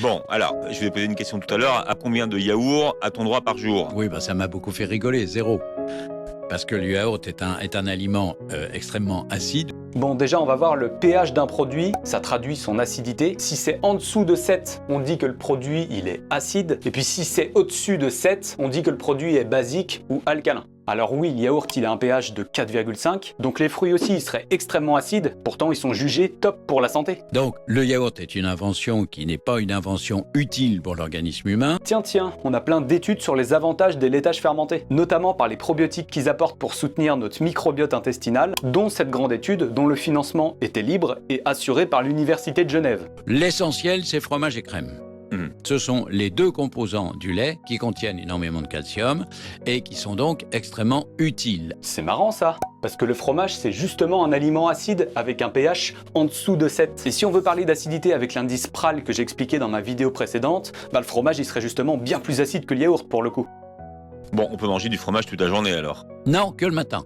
Bon, alors, je vais poser une question tout à l'heure. À combien de yaourts a-t-on droit par jour? Oui, ça m'a beaucoup fait rigoler, 0. Parce que le yaourt est un aliment extrêmement acide. Bon, déjà, on va voir le pH d'un produit, ça traduit son acidité. Si c'est en dessous de 7, on dit que le produit il est acide. Et puis si c'est au-dessus de 7, on dit que le produit est basique ou alcalin. Alors oui, le yaourt il a un pH de 4,5, donc les fruits aussi ils seraient extrêmement acides, pourtant ils sont jugés top pour la santé. Donc le yaourt est une invention qui n'est pas une invention utile pour l'organisme humain. Tiens, on a plein d'études sur les avantages des laitages fermentés, notamment par les probiotiques qu'ils apportent pour soutenir notre microbiote intestinal, dont cette grande étude dont le financement était libre et assuré par l'Université de Genève. L'essentiel, c'est fromage et crème. Ce sont les deux composants du lait qui contiennent énormément de calcium et qui sont donc extrêmement utiles. C'est marrant ça, parce que le fromage c'est justement un aliment acide avec un pH en dessous de 7. Et si on veut parler d'acidité avec l'indice PRAL que j'ai expliqué dans ma vidéo précédente, le fromage il serait justement bien plus acide que le yaourt pour le coup. Bon, on peut manger du fromage toute la journée alors? Non, que le matin.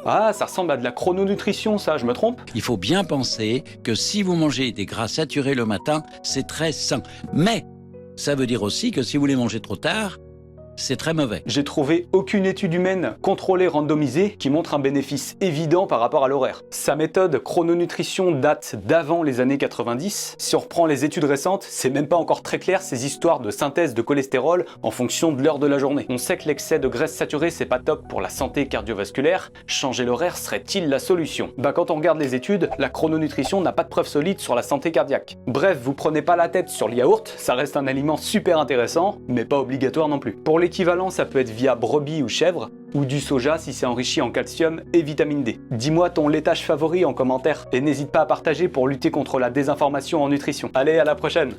Ah, ça ressemble à de la chrononutrition ça, je me trompe? Il faut bien penser que si vous mangez des gras saturés le matin, c'est très sain. Mais ça veut dire aussi que si vous les mangez trop tard, c'est très mauvais. J'ai trouvé aucune étude humaine contrôlée randomisée qui montre un bénéfice évident par rapport à l'horaire. Sa méthode chrononutrition date d'avant les années 90. Si on reprend les études récentes, c'est même pas encore très clair ces histoires de synthèse de cholestérol en fonction de l'heure de la journée. On sait que l'excès de graisse saturée c'est pas top pour la santé cardiovasculaire. Changer l'horaire serait-il la solution? Quand on regarde les études, la chrononutrition n'a pas de preuves solides sur la santé cardiaque. Bref, vous prenez pas la tête sur le yaourt, ça reste un aliment super intéressant, mais pas obligatoire non plus. Pour l'équivalent, ça peut être via brebis ou chèvre, ou du soja si c'est enrichi en calcium et vitamine D. Dis-moi ton laitage favori en commentaire, et n'hésite pas à partager pour lutter contre la désinformation en nutrition. Allez, à la prochaine!